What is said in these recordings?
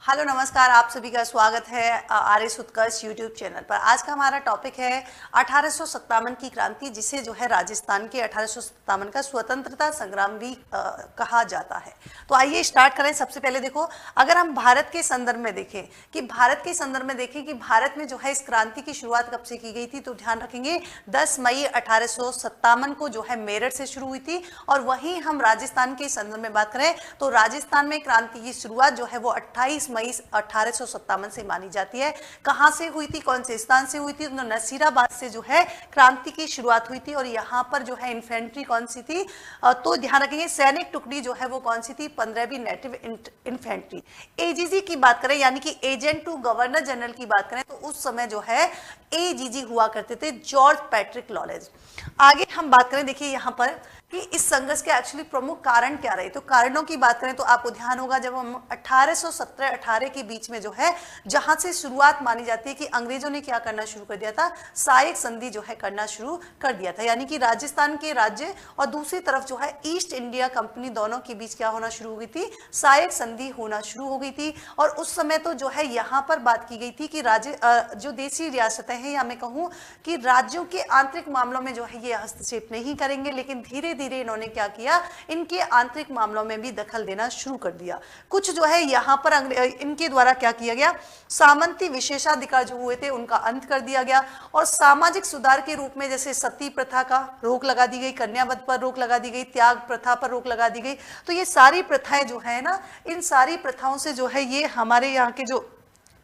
Hello नमस्कार, आप सभी का स्वागत है आर्यस उत्कर्ष यूट्यूब चैनल पर। आज का हमारा टॉपिक है 1857 की क्रांति, जिसे जो है राजस्थान के 1857 का स्वतंत्रता संग्राम भी कहा जाता है। तो आइए स्टार्ट करें। सबसे पहले देखो, अगर हम भारत के संदर्भ में देखें कि भारत में जो है इस क्रांति की शुरुआत कब से की गई थी, तो ध्यान रखेंगे 10 मई 1857 को जो है मेरठ से शुरू हुई थी। और वहीं हम राजस्थान के संदर्भ में बात करें तो राजस्थान में क्रांति की शुरुआत जो है वो 28 मई 1857 से मानी जाती है। कहां से हुई थी, कौन से स्थान से हुई थी? तो नसीराबाद से जो है क्रांति की शुरुआत हुई थी। और यहाँ पर जो है इन्फेंट्री कौन सी थी, तो ध्यान रखेंगे सैनिक टुकड़ी जो है वो कौन सी थी, 15वीं नेटिव इन्फेंट्री। एजीजी की बात करें यानी कि एजेंट टू गवर्नर जनरल की बात करें तो उस समय जो है एजीजी हुआ करते थे, जॉर्ज पैट्रिक लॉरेंस। आगे हम बात करें, देखिए यहाँ पर कि इस संघर्ष के एक्चुअली प्रमुख कारण क्या रहे। तो कारणों की बात करें तो आपको ध्यान होगा, जब हम 1817-18 के बीच में जो है जहां से शुरुआत मानी जाती है कि अंग्रेजों ने क्या करना शुरू कर दिया था, सहायक संधि जो है करना शुरू कर दिया था। यानी कि राजस्थान के राज्य और दूसरी तरफ जो है ईस्ट इंडिया कंपनी, दोनों के बीच क्या होना शुरू हो गई थी, सहायक संधि होना शुरू हो गई थी। और उस समय तो जो है यहाँ पर बात की गई थी कि राज्य जो देशी रियासतें हैं, या मैं कहूँ कि राज्यों के आंतरिक मामलों में जो है ये हस्तक्षेप नहीं करेंगे, लेकिन धीरे धीरे इन्होंने क्या किया, इनके आंतरिक मामलों में भी दखल देना शुरू कर दिया। कुछ जो है यहाँ पर इनके द्वारा क्या किया गया, सामंती विशेषाधिकार जो हुए थे उनका अंत कर दिया गया। और सामाजिक सुधार के रूप में जैसे सती प्रथा का रोक लगा दी गई, कन्यावध पर रोक लगा दी गई, त्याग प्रथा पर रोक लगा दी गई। तो ये सारी प्रथाएं जो है ना, इन सारी प्रथाओं से जो है ये हमारे यहाँ के जो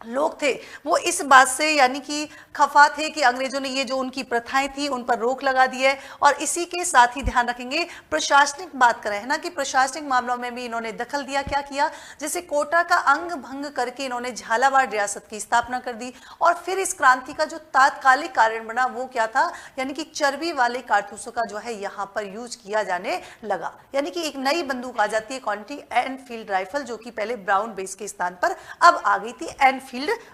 लोग थे वो इस बात से यानी कि खफा थे कि अंग्रेजों ने ये जो उनकी प्रथाएं थी उन पर रोक लगा दी है। और इसी के साथ ही ध्यान रखेंगे प्रशासनिक बात करें है ना, कि प्रशासनिक मामलों में भी इन्होंने दखल दिया। क्या किया, जैसे कोटा का अंग भंग करके इन्होंने झालावाड़ रियासत की स्थापना कर दी। और फिर इस क्रांति का जो तात्कालिक कारण बना वो क्या था, यानी कि चर्बी वाले कारतूसों का जो है यहाँ पर यूज किया जाने लगा। यानी कि एक नई बंदूक आ जाती है, कॉन्टी एनफील्ड राइफल, जो कि पहले ब्राउन बेस के स्थान पर अब आ गई थी एनफील्ड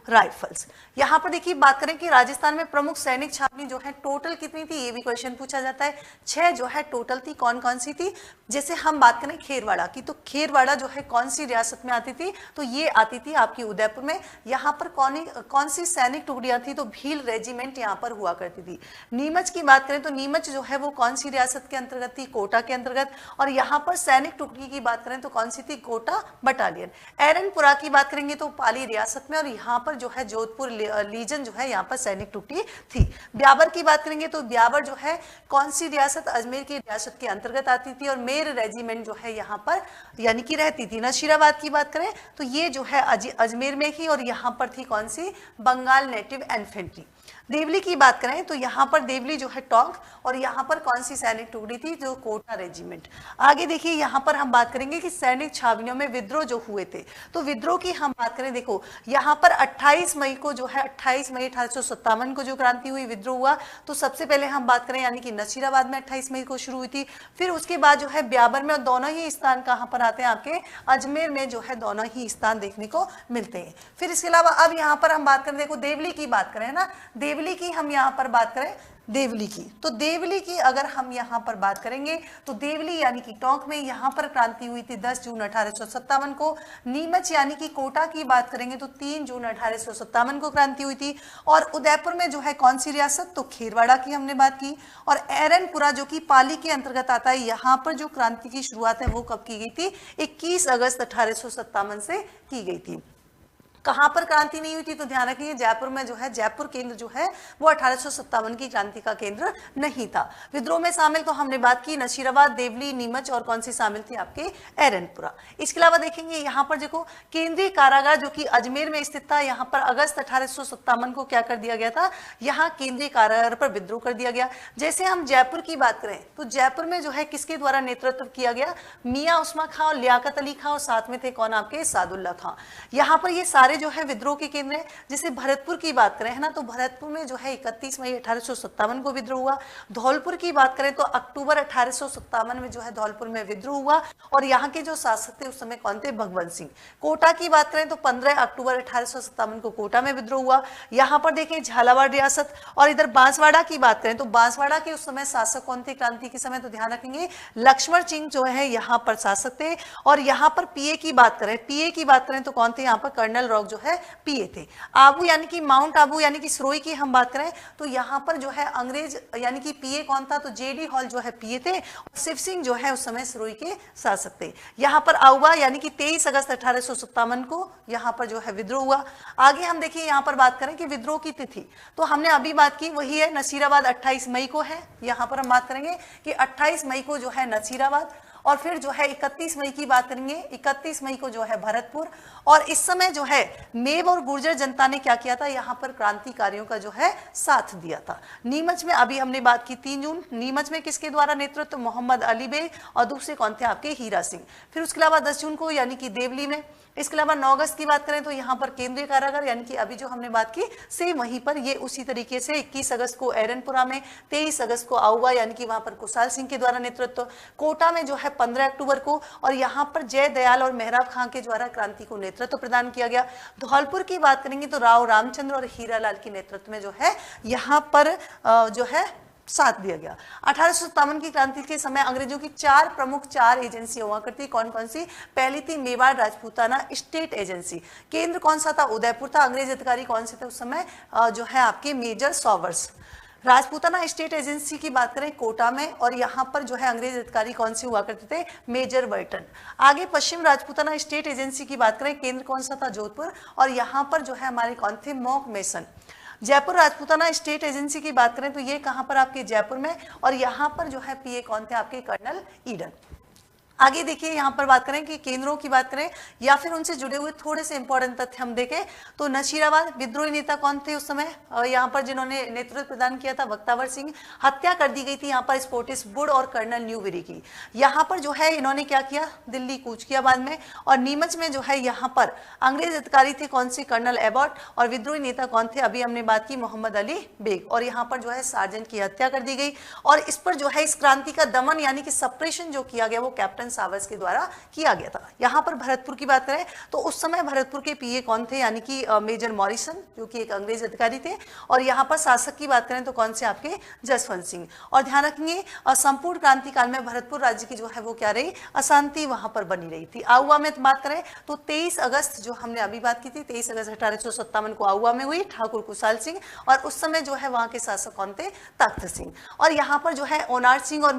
राइफल्स। यहां पर देखिए बात करें कि राजस्थान में प्रमुख सैनिक छावनी जो है टोटल कितनी थी, ये भी क्वेश्चन पूछा जाता है। 6 जो है टोटल थी। कौन कौन सी थी, जैसे हम बात करें खेरवाड़ा की, तो खेरवाड़ा जो है कौन सी रियासत में आती थी, तो ये आती थी आपकी उदयपुर में। यहाँ पर कौन सी सैनिक टुकड़ियां थी, तो भील रेजिमेंट यहाँ पर हुआ करती थी। नीमच की बात करें तो नीमच जो है वो कौन सी रियासत के अंतर्गत थी, कोटा के अंतर्गत। और यहाँ पर सैनिक टुकड़ी की बात करें तो कौन सी थी, कोटा बटालियन। एरनपुरा की बात करेंगे तो पाली रियासत में। और यहाँ पर जो है जोधपुर लीजन जो है यहाँ पर सैनिक टुकड़ी थी। ब्यावर की बात करेंगे तो ब्यावर जो है कौन सी रियासत, अजमेर की रियासत के अंतर्गत आती थी। और मेर रेजिमेंट जो है यहाँ पर यानी कि रहती थी। नशीराबाद की बात करें तो ये जो है अजमेर में ही, और यहाँ पर थी कौन सी, बंगाल नेटिव इन्फेंट्री। देवली की बात करें तो यहाँ पर देवली जो है टोंक, और यहाँ पर कौन सी सैनिक टुकड़ी थी, जो कोटा रेजिमेंट। आगे देखिए यहाँ पर हम बात करेंगे कि सैनिक छावनियों में विद्रोह जो हुए थे, तो विद्रोह की हम बात करें, देखो यहाँ पर 28 मई को जो है 28 मई 1857 को जो क्रांति हुई, विद्रोह हुआ। तो सबसे पहले हम बात करें यानी कि नसीराबाद में 28 मई को शुरू हुई थी। फिर उसके बाद जो है ब्यावर में, और दोनों ही स्थान कहाँ पर आते हैं, आपके अजमेर में जो है दोनों ही स्थान देखने को मिलते हैं। फिर इसके अलावा अब यहाँ पर हम बात करें, देखो देवली की बात करें ना, देवली की हम यहाँ पर बात करें, देवली की, तो देवली की अगर हम यहाँ पर बात करेंगे तो देवली यानी कि टोंक में यहाँ पर क्रांति हुई थी 10 जून 1857 को। नीमच यानी कि कोटा की बात करेंगे तो 3 जून 1857 को क्रांति हुई थी। और उदयपुर में जो है कौन सी रियासत, तो खेरवाड़ा की हमने बात की। और एरनपुरा जो कि पाली के अंतर्गत आता है, यहाँ पर जो क्रांति की शुरुआत है वो कब की गई थी, 21 अगस्त 1857 से की गई थी। कहां पर क्रांति नहीं हुई थी, तो ध्यान रखिए जयपुर में जो है, जयपुर केंद्र जो है वो 1857 की क्रांति का केंद्र नहीं था। विद्रोह में शामिल तो हमने बात की नशीराबाद, देवली, नीमच, और कौन सी शामिल थी, आपके एरनपुरा। इसके अलावा देखेंगे यहाँ पर देखो केंद्रीय कारागार जो कि अजमेर में स्थित था, यहाँ पर अगस्त 1857 को क्या कर दिया गया था, यहाँ केंद्रीय कारागार पर विद्रोह कर दिया गया। जैसे हम जयपुर की बात करें तो जयपुर में जो है किसके द्वारा नेतृत्व किया गया, मियाँ उस्मान खां और लियाकत अली खां, और साथ में थे कौन, आपके सादुल्ला खां। यहाँ पर ये सारे सारे जो है विद्रोह के केंद्र हैं। जैसे भरतपुर की बात करें, है ना, तो भरतपुर में जो है 31 मई 1857 को विद्रोह हुआ। धौलपुर की बात करें तो अक्टूबर 1857 में जो है धौलपुर में विद्रोह हुआ और यहाँ के जो शासक थे उस समय कौन थे? भगवंत सिंह। कोटा की बात करें तो 15 अक्टूबर 1857 को कोटा में विद्रोह हुआ। यहाँ पर देखिए झालावाड़ रियासत। और इधर बांसवाड़ा की बात करें तो बांसवाड़ा के उस समय शासक कौन थे क्रांति के समय? तो ध्यान रखेंगे लक्ष्मण सिंह जो है यहाँ पर शासक थे। और यहाँ पर पीए की बात करें, पीए की बात करें तो कौन थे? यहाँ पर कर्नल रॉक जो है पीए थे। आबू यानी कि माउंट आबू यानी कि सिरोही की हम बात करें तो यहाँ पर जो है अंग्रेज यानी कि पीए कौन था? तो जेडी हॉल जो है पीए थे और शिव सिंह जो है उस समय सिरोही के शासक थे। यहाँ पर आउवा यानी कि 23 अगस्त 1857 को यहाँ पर जो है विद्रोह हुआ। आगे हम देखिए यहाँ पर बात करें कि विद्रोह की तिथि तो हमने अभी बात की वही है, नसीराबाद 28 मई को है। यहाँ पर हम बात करेंगे कि 28 मई को जो है नसीराबाद और फिर जो है 31 मई की बात करेंगे, 31 मई को जो है भरतपुर। और इस समय जो है मेव और गुर्जर जनता ने क्या किया था? यहाँ पर क्रांतिकारियों का जो है साथ दिया था। नीमच में अभी हमने बात की 3 जून, नीमच में किसके द्वारा नेतृत्व? मोहम्मद अली बेग और दूसरे कौन थे? आपके हीरा सिंह। फिर उसके अलावा 10 जून को यानी कि देवली में। इसके अलावा 9 अगस्त की बात करें तो यहाँ पर केंद्रीय कारागार यानी कि अभी जो हमने बात की सेम वहीं पर ये उसी तरीके से 21 अगस्त को एरनपुरा में, 23 अगस्त को आउवा यानी कि वहां पर कुशाल सिंह के द्वारा नेतृत्व। कोटा में जो है 15 अक्टूबर को और यहाँ पर जय दयाल और मेहराब खां के द्वारा क्रांति को नेतृत्व प्रदान किया गया। धौलपुर की बात करेंगे तो राव रामचंद्र और हीरालाल के नेतृत्व में जो है यहाँ पर जो है साथ दिया गया। 1857 की क्रांति के समय अंग्रेजों की 4 प्रमुख एजेंसी हुआ करती। कौन कौन सी? पहली थी मेवाड़ राजपूताना स्टेट एजेंसी। केंद्र कौन सा था? उदयपुर था। अंग्रेज अधिकारी कौन से थे उस समय? जो है आपके major Sowers. Rajputana state agency की बात करें कोटा में और यहाँ पर जो है अंग्रेज अधिकारी कौन से हुआ करते थे? Major Burton. आगे पश्चिम राजपूताना स्टेट एजेंसी की बात करें, केंद्र कौन सा था? जोधपुर। और यहाँ पर जो है हमारे कौन थे? Mock mason. Jaipur Rajputana state agency की बात करें तो ये कहां पर? आपके जयपुर में। और यहां पर जो है पीए कौन थे? आपके कर्नल ईडन। आगे देखिए यहाँ पर बात करें कि केंद्रों की बात करें या फिर उनसे जुड़े हुए थोड़े से इंपॉर्टेंट तथ्य हम देखें तो नशीराबाद विद्रोही नेता कौन थे उस समय? यहाँ पर जिन्होंने नेतृत्व प्रदान किया था बख्तावर सिंह। हत्या कर दी गई थी यहाँ पर स्पोर्टिस वुड और कर्नल न्यूबेरी की। यहाँ पर जो है इन्होंने क्या किया? दिल्ली कूच किया बाद में। और नीमच में जो है यहाँ पर अंग्रेज अधिकारी थे कौन से? Colonel Abbott. और विद्रोही नेता कौन थे? अभी हमने बात की मोहम्मद अली बेग। और यहाँ पर जो है सार्जेंट की हत्या कर दी गई और इस पर जो है इस क्रांति का दमन यानी कि सप्रेशन जो किया गया वो कैप्टन सावर्स के द्वारा किया गया था। यहाँ पर भरतपुर की बात करें तो उस समय भरतपुर के पीए कौन थे? यानी कि मेजर मॉरिसन जो कि एक अंग्रेज अधिकारी थे। और यहाँ पर शासक की बात करें तो कौन से? आपके जसवंत सिंह। और ध्यान रखेंगे संपूर्ण क्रांति काल में भरतपुर राज्य की जो है वो क्या रही? अशांति वहां पर बनी रही थी। आउवा में बात करें तो 23 अगस्त जो हमने अभी बात की थी 23 अगस्त 1857 को आउवा में हुई। ठाकुर कुशाल सिंह और उस समय जो है वहां के शासक कौन थे? तख्त सिंह। और यहाँ पर जो है ओनार सिंह और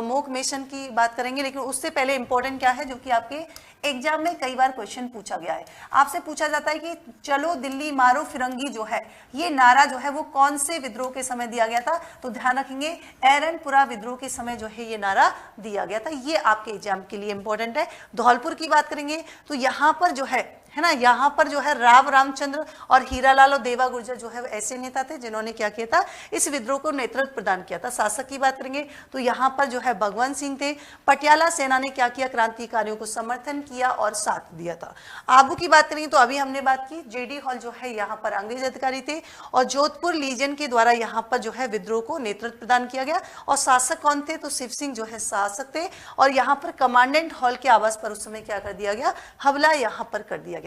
मोक मेसन की बात करेंगे, लेकिन उससे पहले इंपॉर्टेंट क्या है जो कि आपके एग्जाम में कई बार क्वेश्चन पूछा गया है। आपसे पूछा जाता है कि चलो दिल्ली मारो फिरंगी जो है ये नारा जो है वो कौन से विद्रोह के समय दिया गया था? तो ध्यान रखेंगे एरनपुरा विद्रोह के समय जो है ये नारा दिया गया था। ये आपके एग्जाम के लिए इंपॉर्टेंट है। धौलपुर की बात करेंगे तो यहाँ पर जो है ना, यहाँ पर जो है राव रामचंद्र और हीरालाल और देवा गुर्जर जो है ऐसे नेता थे जिन्होंने क्या किया था? इस विद्रोह को नेतृत्व प्रदान किया था। शासक की बात करेंगे तो यहाँ पर जो है भगवंत सिंह थे। पटियाला सेना ने क्या किया? क्रांतिकारियों को समर्थन किया और साथ दिया था। आबू की बात करेंगे तो अभी हमने बात की जेडी हॉल जो है यहाँ पर अंग्रेज अधिकारी थे और जोधपुर लीजन के द्वारा यहाँ पर जो है विद्रोह को नेतृत्व प्रदान किया गया। और शासक कौन थे? तो शिव सिंह जो है शासक थे। और यहाँ पर कमांडेंट हॉल के आवास पर उस समय क्या कर दिया गया? हमला यहाँ पर कर दिया गया।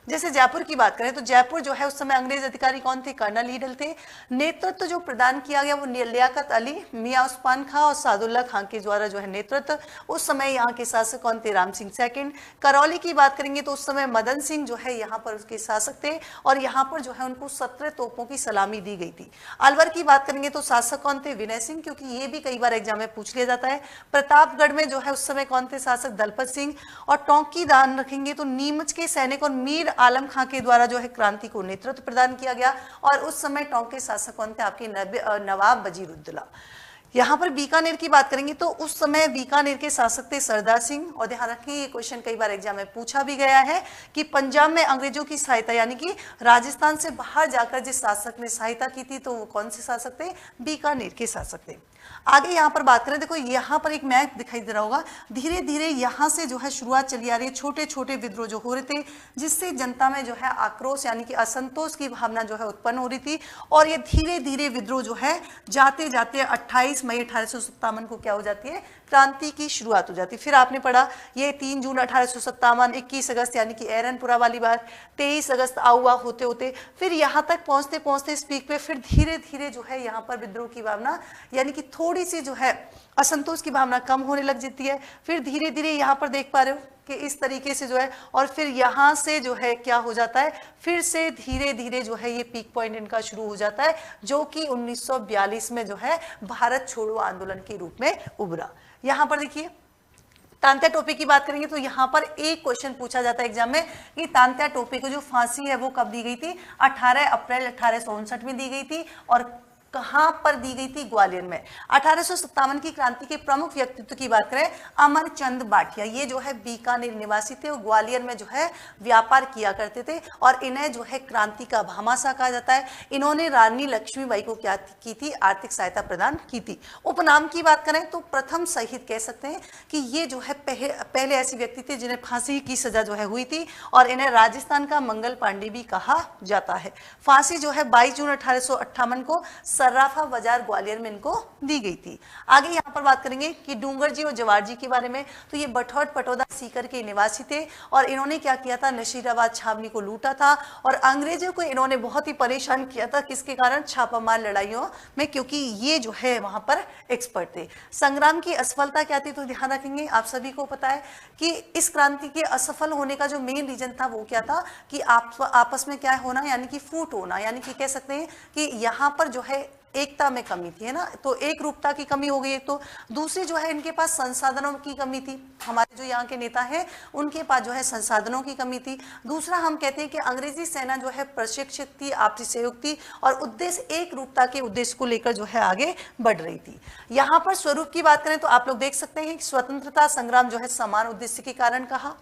जैसे जयपुर की बात करें तो जयपुर जो है उस समय अंग्रेज अधिकारी कौन थे? कर्नल ईडन थे। नेतृत्व जो प्रदान किया गया वो लियाकत अली, मियां उस्मान खां और सादुल्ला खां के द्वारा जो है नेतृत्व। उस समय यहाँ के शासक कौन थे? राम सिंह सेकंड। करौली की बात करेंगे तो उस समय मदन सिंह जो है यहाँ पर उसके शासक थे और यहाँ पर जो है उनको 17 तोपों की सलामी दी गई थी। अलवर की बात करेंगे तो शासक कौन थे? विनय सिंह, क्योंकि ये भी कई बार एग्जाम में पूछ लिया जाता है। प्रतापगढ़ में जो है उस समय कौन थे शासक? दलपत सिंह। और टोंक की दान रखेंगे तो नीमच के सैनिक और मीर आलम खां के द्वारा जो है क्रांति को नेतृत्व प्रदान किया गया। और उस समय टोंक के शासक कौन थे? आपके नवाब वजीरुद्दौला। यहाँ पर बीकानेर की बात करेंगे तो उस समय बीकानेर के शासक थे सरदार सिंह। और ध्यान रखें ये क्वेश्चन कई बार एग्जाम में पूछा भी गया है कि पंजाब में अंग्रेजों की सहायता यानी कि राजस्थान से बाहर जाकर जिस शासक ने सहायता की थी तो वो कौन से शासक थे? बीकानेर के शासक थे। आगे यहाँ पर बात करें, देखो यहाँ पर एक मैप दिखाई दे रहा होगा, धीरे धीरे यहाँ से जो है शुरुआत चली आ रही है, छोटे छोटे विद्रोह जो हो रहे थे, जिससे जनता में जो है आक्रोश यानी कि असंतोष की भावना जो है उत्पन्न हो रही थी। और ये धीरे धीरे विद्रोह जो है जाते जाते 28 मई 1857 को क्या हो जाती है, क्रांति की शुरुआत हो जाती है। फिर आपने पढ़ा ये 3 जून 1857, 21 अगस्त यानी कि एरनपुरा वाली बात, 23 अगस्त आउआ होते होते फिर यहाँ तक पहुंचते पहुंचते इस पीक पे फिर धीरे धीरे जो है यहाँ पर विद्रोह की भावना यानी कि थोड़ी सी जो है असंतोष की भावना कम होने लग जाती है। फिर धीरे धीरे यहाँ पर देख पा रहे हो कि इस तरीके से जो है, और फिर यहाँ से जो है क्या हो जाता है, फिर से धीरे धीरे जो है ये पीक पॉइंट इनका शुरू हो जाता है, जो कि 1942 में जो है भारत छोड़ो आंदोलन के रूप में उभरा। यहाँ पर देखिए तांत्या टोपे की बात करेंगे तो यहाँ पर एक क्वेश्चन पूछा जाता है एग्जाम में कि तांत्या टोपे को जो फांसी है वो कब दी गई थी, 18 अप्रैल 1859 में दी गई थी। और कहां पर दी गई थी, ग्वालियर में। 1857 की क्रांति के प्रमुख व्यक्तित्व की बात करें, अमरचंद बाटिया, ये जो है बीकानेर निवासी थे, वो ग्वालियर में जो है व्यापार किया करते थे और इन्हें जो है क्रांति का भामाशाह कहा जाता है। इन्होंने रानी लक्ष्मीबाई को क्या की थी, आर्थिक सहायता प्रदान की थी। उपनाम की बात करें तो प्रथम शहीद कह सकते हैं कि ये जो है पहले ऐसे व्यक्ति थे जिन्हें फांसी की सजा जो है हुई थी और इन्हें राजस्थान का मंगल पांडे भी कहा जाता है। फांसी जो है 22 जून 1858 को सर्राफा बाजार ग्वालियर में इनको दी गई थी। आगे यहाँ पर बात करेंगे कि डूंगर जी और जवार जी के बारे में, तो ये बठौट पटौदा सीकर के निवासी थे और इन्होंने क्या किया था, नशीराबाद छावनी को लूटा था और अंग्रेजों को इन्होंने बहुत ही परेशान किया था। किसके कारण, छापामार लड़ाइयों में, क्योंकि ये जो है वहां पर एक्सपर्ट थे। संग्राम की असफलता क्या थी, तो ध्यान रखेंगे, आप सभी को पता है कि इस क्रांति के असफल होने का जो मेन रीजन था वो क्या था कि आपस में क्या होना, यानी कि फूट होना, यानी कि कह सकते हैं कि यहाँ पर जो है एकता में कमी थी, है ना, तो एक रूपता की कमी हो गई एक तो। दूसरी जो है इनके पास संसाधनों की कमी थी, हमारे जो यहाँ के नेता हैं उनके पास जो है संसाधनों की कमी थी। दूसरा हम कहते हैं कि अंग्रेजी सेना जो है प्रशिक्षित थी, आपसी सहयोग थी और उद्देश्य एक रूपता के उद्देश्य को लेकर जो है आगे बढ़ रही थी। यहाँ पर स्वरूप की बात करें तो आप लोग देख सकते हैं कि स्वतंत्रता संग्राम जो है समान उद्देश्य के कारण कहा,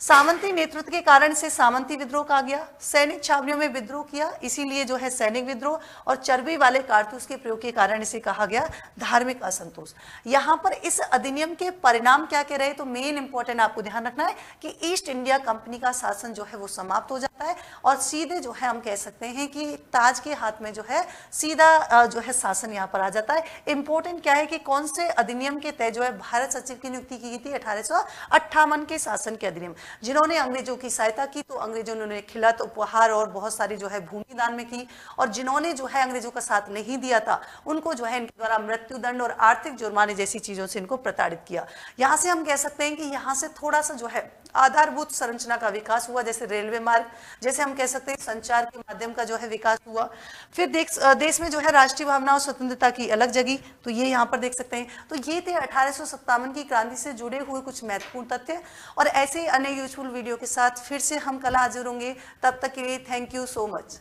सामंती नेतृत्व के कारण से सामंती विद्रोह कहा गया, सैनिक छावनियों में विद्रोह किया इसीलिए जो है सैनिक विद्रोह, और चर्बी वाले कारतूस के प्रयोग के कारण इसे कहा गया धार्मिक असंतोष। यहाँ पर इस अधिनियम के परिणाम क्या कह रहे, तो मेन इंपॉर्टेंट आपको ध्यान रखना है कि ईस्ट इंडिया कंपनी का शासन जो है वो समाप्त हो जाता है और सीधे जो है हम कह सकते हैं कि ताज के हाथ में जो है सीधा जो है शासन यहाँ पर आ जाता है। इंपॉर्टेंट क्या है कि कौन से अधिनियम के तहत जो है भारत सचिव की नियुक्ति की गई थी, 1858 के शासन के अधिनियम। जिन्होंने अंग्रेजों की सहायता की तो अंग्रेजों ने खिलत, उपहार और बहुत सारी जो है भूमि दान में की, और जिन्होंने जो है अंग्रेजों का साथ नहीं दिया था उनको जो है इनके द्वारा मृत्युदंड और आर्थिक जुर्माने जैसी चीजों से इनको प्रताड़ित किया। यहाँ से हम कह सकते हैं कि यहाँ से थोड़ा सा जो है आधारभूत संरचना का विकास हुआ, जैसे रेलवे मार्ग, जैसे हम कह सकते हैं संचार के माध्यम का जो है विकास हुआ। फिर देश में जो है राष्ट्रीय भावना और स्वतंत्रता की अलग जगह, तो ये यहाँ पर देख सकते हैं। तो ये थे 1857 की क्रांति से जुड़े हुए कुछ महत्वपूर्ण तथ्य, और ऐसे ही अन्य यूजफुल वीडियो के साथ फिर से हम कल हाजिर होंगे। तब तक के लिए थैंक यू सो मच।